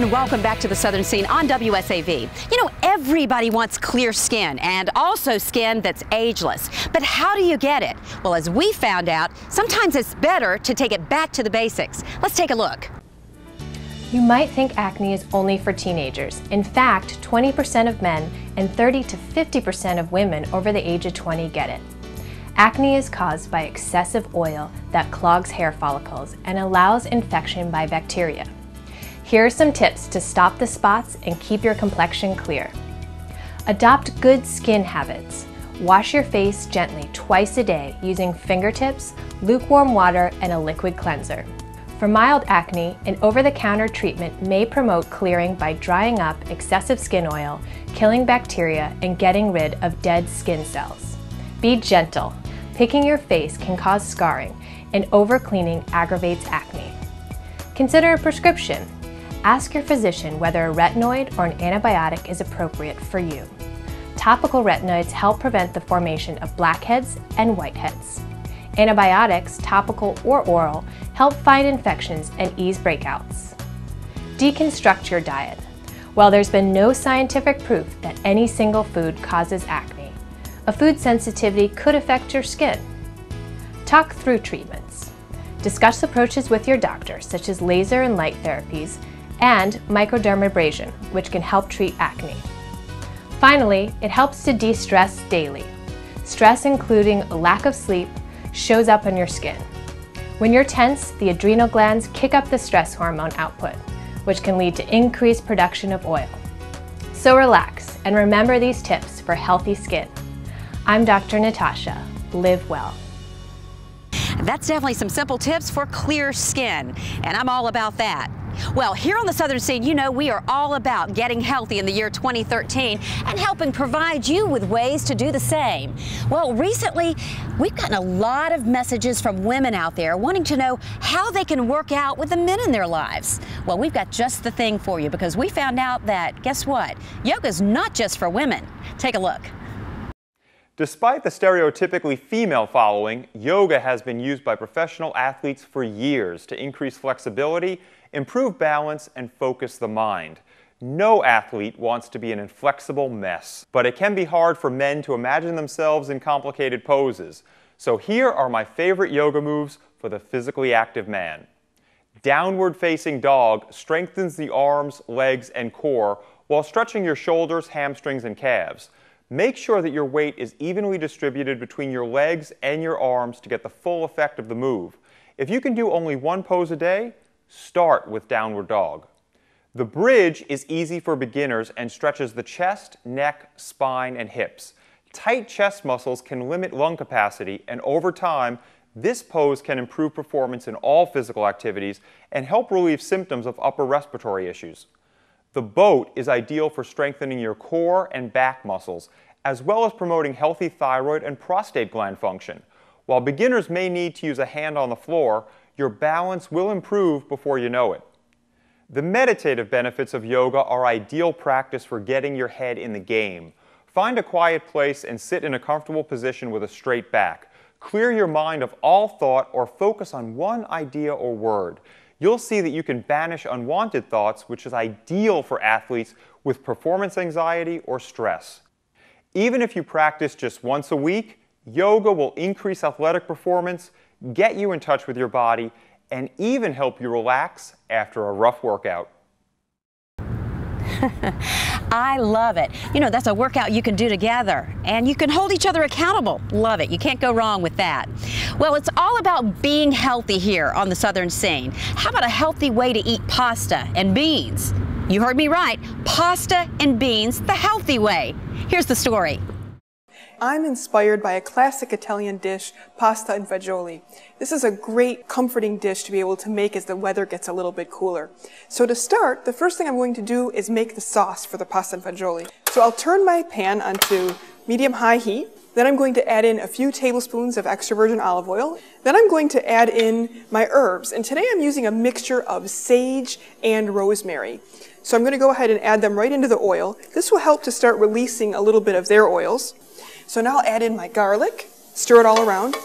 And welcome back to the Southern Scene on WSAV. You know, everybody wants clear skin and also skin that's ageless. But how do you get it? Well, as we found out, sometimes it's better to take it back to the basics. Let's take a look. You might think acne is only for teenagers. In fact, 20% of men and 30 to 50% of women over the age of 20 get it. Acne is caused by excessive oil that clogs hair follicles and allows infection by bacteria. Here are some tips to stop the spots and keep your complexion clear. Adopt good skin habits. Wash your face gently twice a day using fingertips, lukewarm water, and a liquid cleanser. For mild acne, an over-the-counter treatment may promote clearing by drying up excessive skin oil, killing bacteria, and getting rid of dead skin cells. Be gentle. Picking your face can cause scarring, and over-cleaning aggravates acne. Consider a prescription. Ask your physician whether a retinoid or an antibiotic is appropriate for you. Topical retinoids help prevent the formation of blackheads and whiteheads. Antibiotics, topical or oral, help fight infections and ease breakouts. Deconstruct your diet. While there's been no scientific proof that any single food causes acne, a food sensitivity could affect your skin. Talk through treatments. Discuss approaches with your doctor, such as laser and light therapies, and microdermabrasion, which can help treat acne. Finally, it helps to de-stress daily. Stress, including a lack of sleep, shows up on your skin. When you're tense, the adrenal glands kick up the stress hormone output, which can lead to increased production of oil. So relax and remember these tips for healthy skin. I'm Dr. Natasha. Live well. That's definitely some simple tips for clear skin, and I'm all about that. Well, here on the Southern Scene, you know we are all about getting healthy in the year 2013 and helping provide you with ways to do the same. Well, recently, we've gotten a lot of messages from women out there wanting to know how they can work out with the men in their lives. Well, we've got just the thing for you because we found out that, guess what? Yoga's not just for women. Take a look. Despite the stereotypically female following, yoga has been used by professional athletes for years to increase flexibility, improve balance, and focus the mind. No athlete wants to be an inflexible mess, but it can be hard for men to imagine themselves in complicated poses. So here are my favorite yoga moves for the physically active man. Downward facing dog strengthens the arms, legs, and core while stretching your shoulders, hamstrings, and calves. Make sure that your weight is evenly distributed between your legs and your arms to get the full effect of the move. If you can do only one pose a day, start with downward dog. The bridge is easy for beginners and stretches the chest, neck, spine, and hips. Tight chest muscles can limit lung capacity, and over time, this pose can improve performance in all physical activities and help relieve symptoms of upper respiratory issues. The boat is ideal for strengthening your core and back muscles, as well as promoting healthy thyroid and prostate gland function. While beginners may need to use a hand on the floor, your balance will improve before you know it. The meditative benefits of yoga are ideal practice for getting your head in the game. Find a quiet place and sit in a comfortable position with a straight back. Clear your mind of all thought or focus on one idea or word. You'll see that you can banish unwanted thoughts, which is ideal for athletes with performance anxiety or stress. Even if you practice just once a week, yoga will increase athletic performance, get you in touch with your body, and even help you relax after a rough workout. I love it. You know, that's a workout you can do together, and you can hold each other accountable. Love it. You can't go wrong with that. Well, it's all about being healthy here on the Southern Scene. How about a healthy way to eat pasta and beans? You heard me right. Pasta and beans, the healthy way. Here's the story. I'm inspired by a classic Italian dish, pasta and fagioli. This is a great, comforting dish to be able to make as the weather gets a little bit cooler. So to start, the first thing I'm going to do is make the sauce for the pasta and fagioli. So I'll turn my pan onto medium-high heat. Then I'm going to add in a few tablespoons of extra virgin olive oil. Then I'm going to add in my herbs. And today I'm using a mixture of sage and rosemary. So I'm going to go ahead and add them right into the oil. This will help to start releasing a little bit of their oils. So now I'll add in my garlic, stir it all around.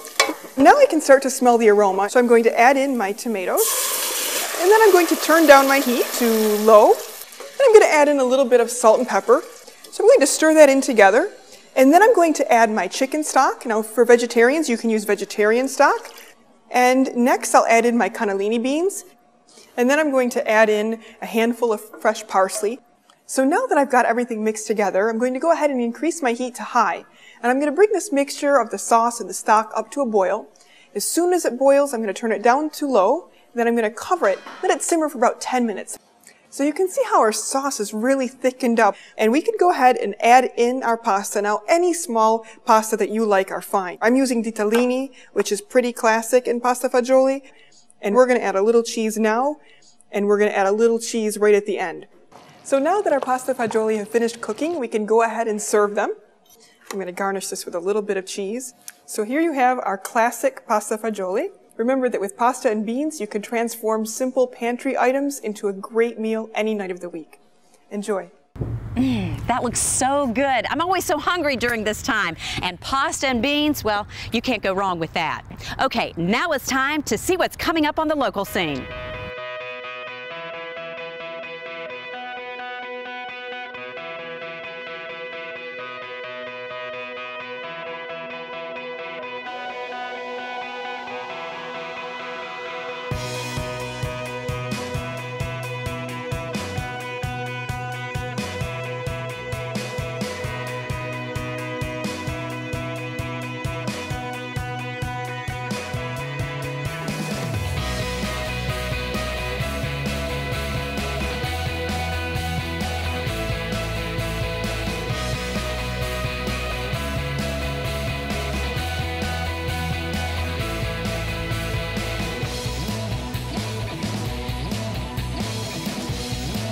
Now I can start to smell the aroma. So I'm going to add in my tomatoes. And then I'm going to turn down my heat to low. I'm going to add in a little bit of salt and pepper. So I'm going to stir that in together. And then I'm going to add my chicken stock. Now for vegetarians, you can use vegetarian stock. And next I'll add in my cannellini beans. And then I'm going to add in a handful of fresh parsley. So now that I've got everything mixed together, I'm going to go ahead and increase my heat to high. And I'm going to bring this mixture of the sauce and the stock up to a boil. As soon as it boils, I'm going to turn it down to low. Then I'm going to cover it, let it simmer for about 10 minutes. So you can see how our sauce is really thickened up. And we can go ahead and add in our pasta. Now, any small pasta that you like are fine. I'm using ditalini, which is pretty classic in pasta fagioli. And we're going to add a little cheese now, and we're going to add a little cheese right at the end. So now that our pasta fagioli have finished cooking, we can go ahead and serve them. I'm going to garnish this with a little bit of cheese. So here you have our classic pasta fagioli. Remember that with pasta and beans, you can transform simple pantry items into a great meal any night of the week. Enjoy. That looks so good. I'm always so hungry during this time. And pasta and beans, well, you can't go wrong with that. Okay, now it's time to see what's coming up on the local scene.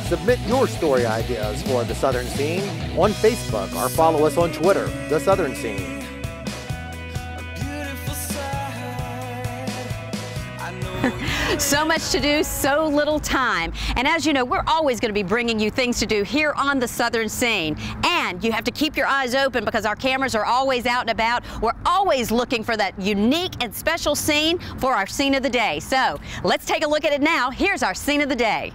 Submit your story ideas for The Southern Scene on Facebook or follow us on Twitter, The Southern Scene. So much to do, so little time. And as you know, we're always going to be bringing you things to do here on the Southern Scene. And you have to keep your eyes open because our cameras are always out and about. We're always looking for that unique and special scene for our scene of the day. So let's take a look at it now. Here's our scene of the day.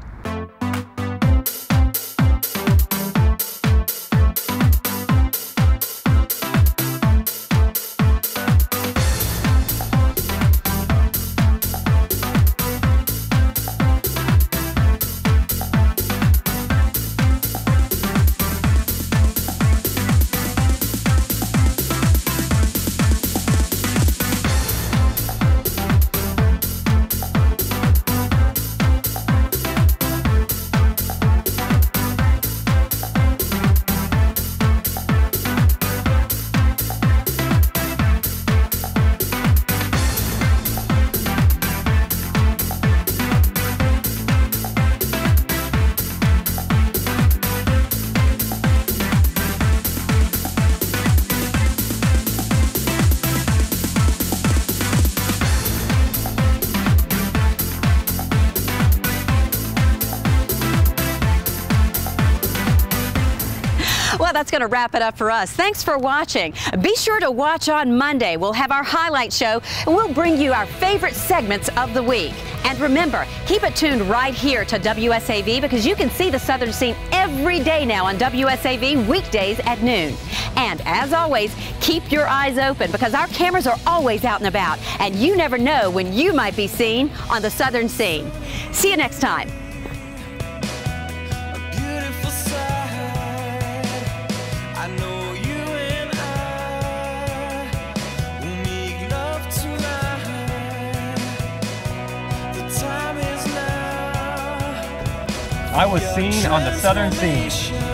Well, that's going to wrap it up for us. Thanks for watching. Be sure to watch on Monday. We'll have our highlight show, and we'll bring you our favorite segments of the week. And remember, keep it tuned right here to WSAV because you can see the Southern Scene every day now on WSAV weekdays at noon. And as always, keep your eyes open because our cameras are always out and about, and you never know when you might be seen on the Southern Scene. See you next time. I was seen on the Southern Scene.